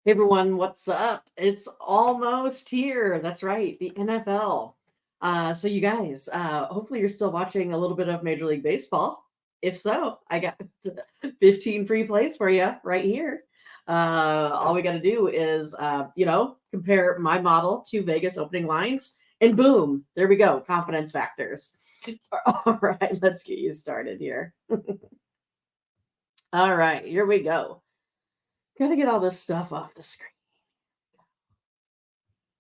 Hey everyone, what's up? It's almost here. That's right, the NFL. So you guys, hopefully you're still watching a little bit of Major League Baseball. If so, I got 15 free plays for you right here. All we got to do is, compare my model to Vegas opening lines, and boom, there we go. Confidence factors. All right, let's get you started here. All right, here we go. Got to get all this stuff off the screen.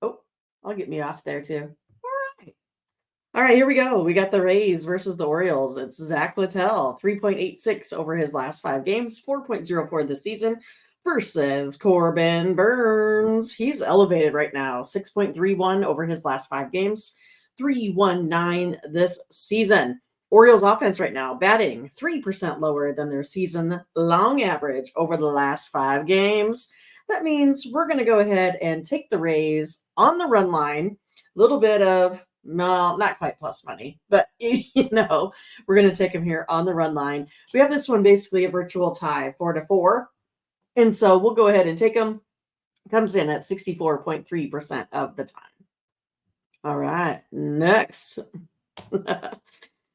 Oh, I'll get me off there too. All right. All right, here we go. We got the Rays versus the Orioles. It's Zach Littell, 3.86 over his last 5 games, 4.04 this season, versus Corbin Burns. He's elevated right now, 6.31 over his last 5 games, 319 this season. Orioles offense right now batting 3% lower than their season long average over the last 5 games. That means we're going to go ahead and take the Rays on the run line. A little bit of, no, not quite plus money, but we're going to take them here on the run line. We have this one basically a virtual tie, 4-4. And so we'll go ahead and take them. Comes in at 64.3% of the time. All right, next.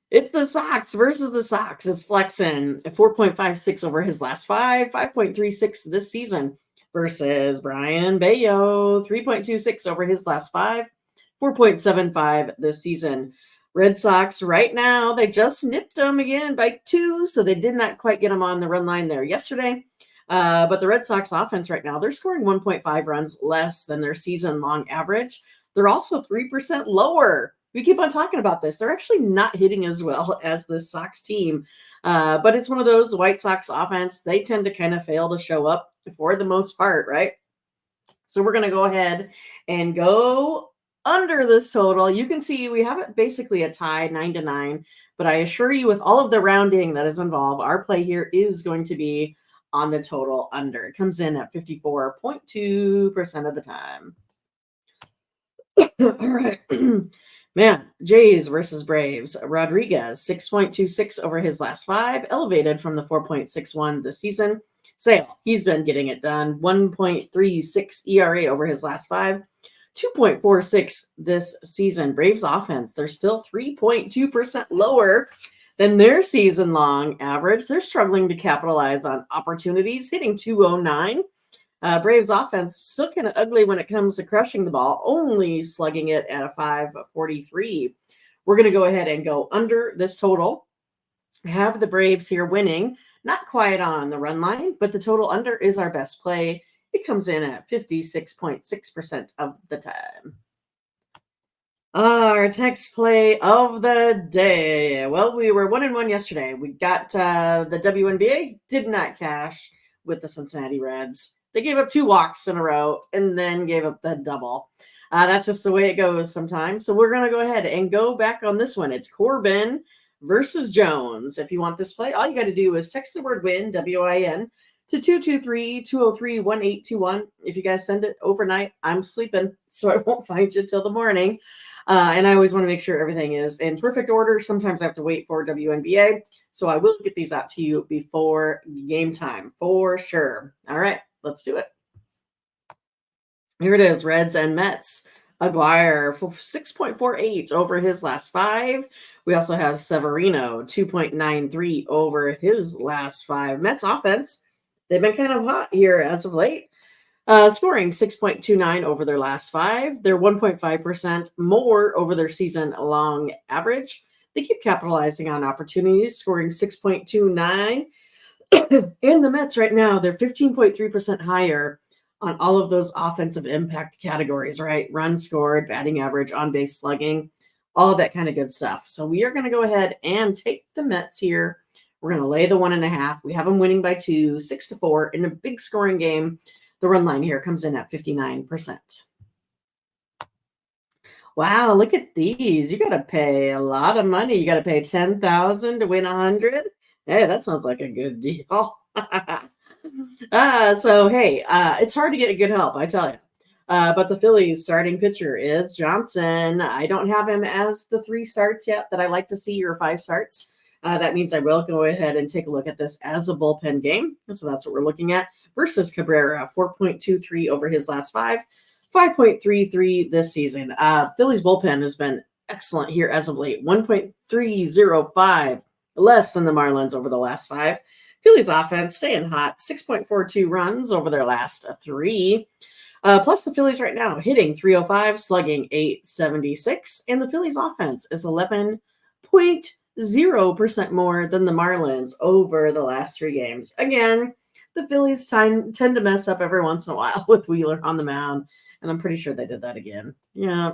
It's the Sox versus the Sox. It's Flexen, 4.56 over his last 5.36 this season, versus Brian Bayo, 3.26 over his last 4.75 this season. Red Sox right now, they just nipped them again by 2, so they did not quite get them on the run line there yesterday. But the Red Sox offense right now, they're scoring 1.5 runs less than their season-long average. They're also 3% lower. We keep on talking about this. They're actually not hitting as well as the Sox team. But it's one of those, the White Sox offense, they tend to kind of fail to show up for the most part, right? So we're going to go ahead and go under this total. You can see we have it basically a tie, 9-9. But I assure you, with all of the rounding that is involved, our play here is going to be on the total under. It comes in at 54.2% of the time. All right. Man, Jays versus Braves. Rodriguez, 6.26 over his last 5, elevated from the 4.61 this season. Sale, he's been getting it done. 1.36 ERA over his last 5, 2.46 this season. Braves offense, they're still 3.2% lower than their season-long average. They're struggling to capitalize on opportunities, hitting 209. Braves offense still kind of ugly when it comes to crushing the ball, only slugging it at a 5.43. We're going to go ahead and go under this total. Have the Braves here winning, not quite on the run line, but the total under is our best play. It comes in at 56.6% of the time. Our text play of the day. Well, we were 1-1 yesterday. We got the WNBA, did not cash with the Cincinnati Reds. They gave up 2 walks in a row and then gave up the double. That's just the way it goes sometimes. So we're going to go ahead and go back on this one. It's Corbin versus Jones. If you want this play, all you got to do is text the word win, W-I-N, to 223-203-1821. If you guys send it overnight, I'm sleeping, so I won't find you till the morning. And I always want to make sure everything is in perfect order. Sometimes I have to wait for WNBA, so I will get these out to you before game time for sure. All right, let's do it. Here it is, Reds and Mets. Aguirre, 6.48 over his last 5. We also have Severino, 2.93 over his last 5. Mets offense, they've been kind of hot here as of late. Scoring 6.29 over their last 5. They're 1.5% more over their season-long average. They keep capitalizing on opportunities, scoring 6.29. And the Mets right now, they're 15.3% higher on all of those offensive impact categories, right? Runs scored, batting average, on-base slugging, all that kind of good stuff. So we are going to go ahead and take the Mets here. We're going to lay the 1.5. We have them winning by 2, 6-4 in a big scoring game. The run line here comes in at 59%. Wow, look at these. You got to pay a lot of money. You got to pay $10,000 to win 100. Hey, that sounds like a good deal. So, hey, it's hard to get good help, I tell you. But the Phillies starting pitcher is Johnson. I don't have him as the 3 starts yet that I like to see, or 5 starts. That means I will go ahead and take a look at this as a bullpen game. So that's what we're looking at. Versus Cabrera, 4.23 over his last 5, 5.33 this season. Phillies bullpen has been excellent here as of late. 1.305 less than the Marlins over the last 5. Phillies offense staying hot, 6.42 runs over their last 3. Plus the Phillies right now hitting 305, slugging 876, and the Phillies offense is 11.0% more than the Marlins over the last 3 games. Again, the Phillies tend to mess up every once in a while with Wheeler on the mound, and I'm pretty sure they did that again. Yeah.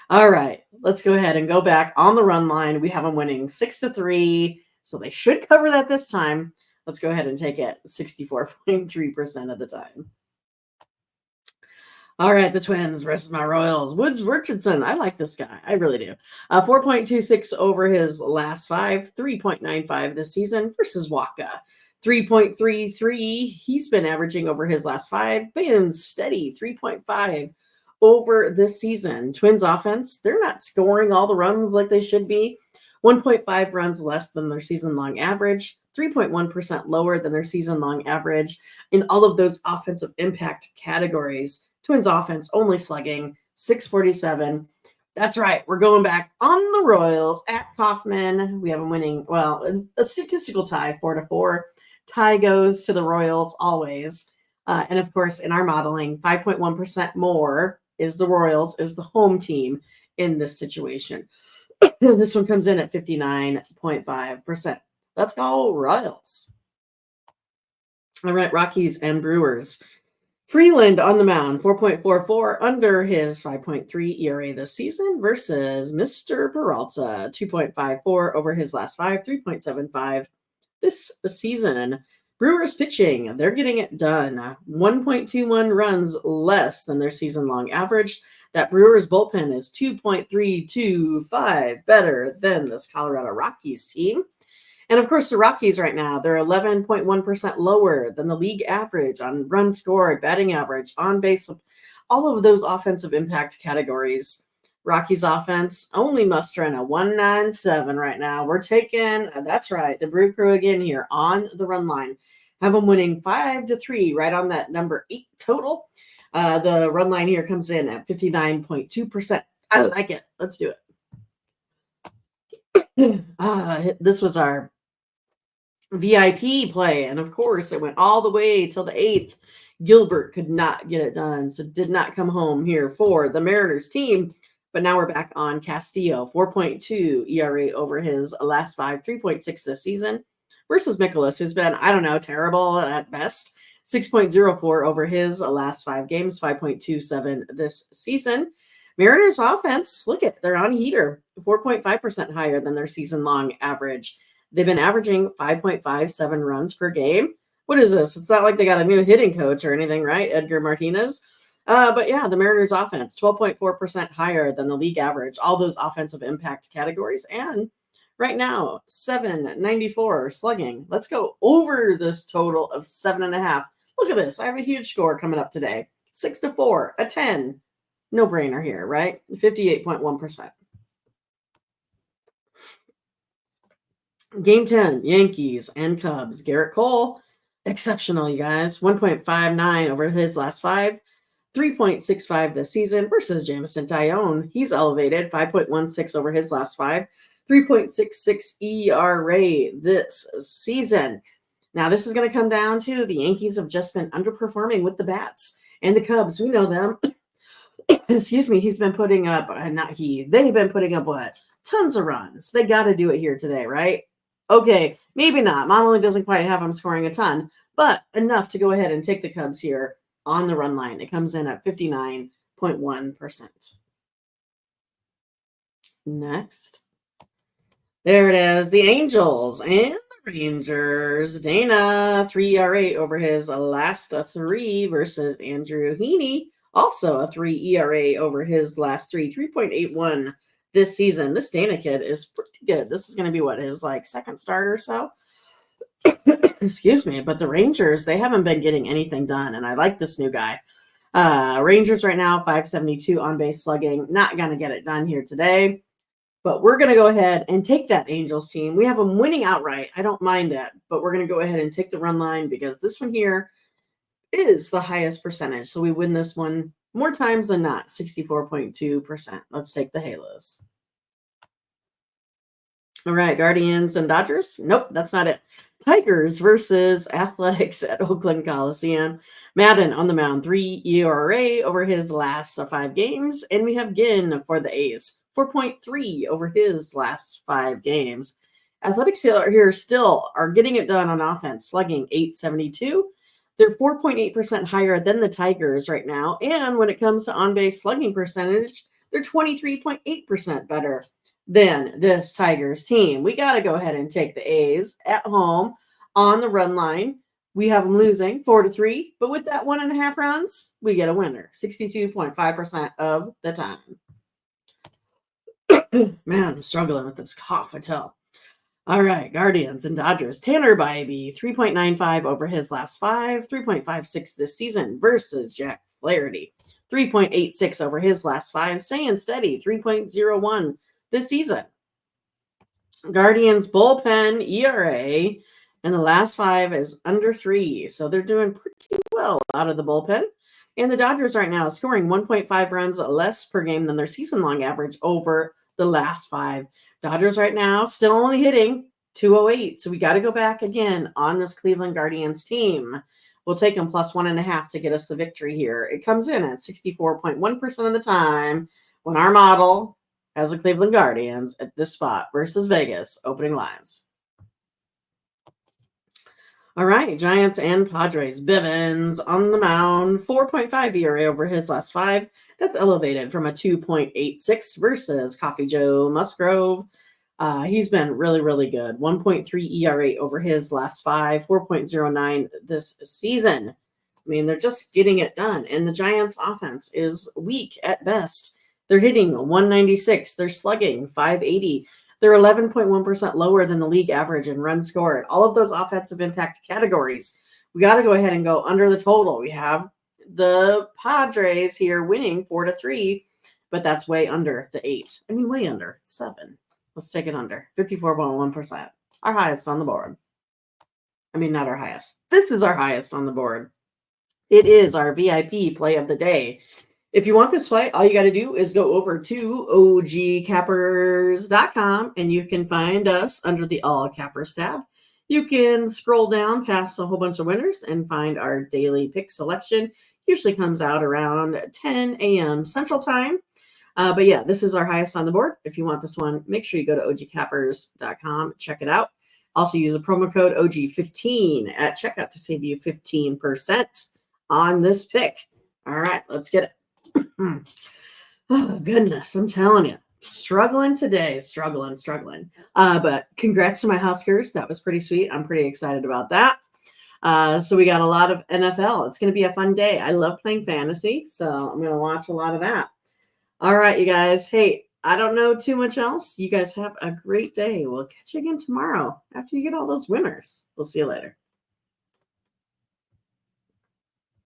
All right, let's go ahead and go back on the run line. We have them winning 6-3, so they should cover that this time. Let's go ahead and take it 64.3% of the time. All right, the Twins versus my Royals. Woods Richardson. I like this guy. I really do. 4.26 over his last 5, 3.95 this season versus Waka. 3.33. He's been averaging over his last 5, being steady. 3.5 over this season. Twins offense, they're not scoring all the runs like they should be. 1.5 runs less than their season-long average. 3.1% lower than their season-long average in all of those offensive impact categories. Twins offense only slugging 647. That's right. We're going back on the Royals at Kauffman. We have them winning, well, a statistical tie, 4-4. Tie goes to the Royals always. And of course, in our modeling, 5.1% more is the Royals, is the home team in this situation. This one comes in at 59.5%. Let's go Royals. All right, Rockies and Brewers. Freeland on the mound, 4.44 under his 5.3 ERA this season versus Mr. Peralta, 2.54 over his last 5, 3.75 this season. Brewers pitching, they're getting it done. 1.21 runs less than their season-long average. That Brewers bullpen is 2.325 better than this Colorado Rockies team. And of course, the Rockies right now, they're 11.1% lower than the league average on runs scored, batting average, on base, all of those offensive impact categories. Rockies offense only mustering a 197 right now. We're taking, that's right, the Brew Crew again here on the run line. Have them winning 5-3, right on that number 8 total. The run line here comes in at 59.2%. I like it. Let's do it. This was our VIP play, and of course it went all the way till the 8th. Gilbert could not get it done, so did not come home here for the Mariners team. But now we're back on Castillo, 4.2 ERA over his last 5, 3.6 this season versus Mikolas, who's been, I don't know, terrible at best. 6.04 over his last 5 games, 5.27 this season. Mariners offense, look at, they're on heater, 4.5% higher than their season-long average. They've been averaging 5.57 runs per game. What is this? It's not like they got a new hitting coach or anything, right? Edgar Martinez. But yeah, the Mariners offense, 12.4% higher than the league average, all those offensive impact categories. And right now, 794 slugging. Let's go over this total of 7.5. Look at this. I have a huge score coming up today. 6-4, a 10. No brainer here, right? 58.1%. Game 10, Yankees and Cubs. Garrett Cole, exceptional, you guys. 1.59 over his last 5. 3.65 this season versus Jamison Tyone. He's elevated, 5.16 over his last 5. 3.66 ERA this season. Now, this is going to come down to the Yankees have just been underperforming with the bats. And the Cubs, we know them. Excuse me, he's been putting up, they've been putting up what? Tons of runs. They got to do it here today, right? Okay, maybe not. Modeling doesn't quite have him scoring a ton, but enough to go ahead and take the Cubs here on the run line. It comes in at 59.1%. Next. There it is. The Angels and the Rangers. Dana, 3 ERA over his last 3 versus Andrew Heaney. Also a 3 ERA over his last 3. 3.81 this season. This Dana kid is pretty good. This is going to be what, his second start or so? Excuse me. But the Rangers, they haven't been getting anything done, and I like this new guy. Rangers right now, 572 on base slugging. Not going to get it done here today. But we're going to go ahead and take that Angels team. We have them winning outright. I don't mind it, but we're going to go ahead and take the run line because this one here is the highest percentage. So we win this one more times than not, 64.2%. Let's take the Halos. All right, Guardians and Dodgers. Nope, that's not it. Tigers versus Athletics at Oakland Coliseum. Madden on the mound, 3 ERA over his last 5 games. And we have Ginn for the A's, 4.3 over his last 5 games. Athletics here still are getting it done on offense, slugging 872. They're 4.8% higher than the Tigers right now. And when it comes to on-base slugging percentage, they're 23.8% better than this Tigers team. We got to go ahead and take the A's at home on the run line. We have them losing 4-3, but with that 1.5 runs, we get a winner 62.5% of the time. Man, I'm struggling with this cough, I tell. All right, Guardians and Dodgers. Tanner Bybee, 3.95 over his last 5, 3.56 this season versus Jack Flaherty, 3.86 over his last 5, staying steady, 3.01 this season. Guardians bullpen ERA in the last 5 is under 3, so they're doing pretty well out of the bullpen. And the Dodgers right now scoring 1.5 runs less per game than their season-long average over the last 5. Dodgers right now still only hitting 208, so we got to go back again on this Cleveland Guardians team. We'll take them plus 1.5 to get us the victory here. It comes in at 64.1% of the time when our model has the Cleveland Guardians at this spot versus Vegas opening lines. All right, Giants and Padres. Bivens on the mound, 4.5 ERA over his last 5. That's elevated from a 2.86 versus Coffee Joe Musgrove. He's been really, really good. 1.3 ERA over his last 5, 4.09 this season. I mean, they're just getting it done. And the Giants' offense is weak at best. They're hitting 196. They're slugging 580. They're 11.1% lower than the league average in runs scored. All of those offensive impact categories. We got to go ahead and go under the total. We have the Padres here winning 4-3, but that's way under the 8. I mean, way under. It's 7. Let's take it under. 54.1%. Our highest on the board. I mean, not our highest. This is our highest on the board. It is our VIP play of the day. If you want this fight, all you got to do is go over to ogcappers.com and you can find us under the All Cappers tab. You can scroll down past a whole bunch of winners and find our daily pick selection. Usually comes out around 10 a.m. Central Time. But yeah, this is our highest on the board. If you want this one, make sure you go to ogcappers.com, check it out. Also use a promo code OG15 at checkout to save you 15% on this pick. All right, let's get it. Oh, goodness. I'm telling you, struggling today, struggling. But congrats to my Huskers. That was pretty sweet. I'm pretty excited about that. So we got a lot of NFL. It's going to be a fun day. I love playing fantasy, so I'm going to watch a lot of that. All right, you guys. Hey, I don't know too much else. You guys have a great day. We'll catch you again tomorrow after you get all those winners. We'll see you later.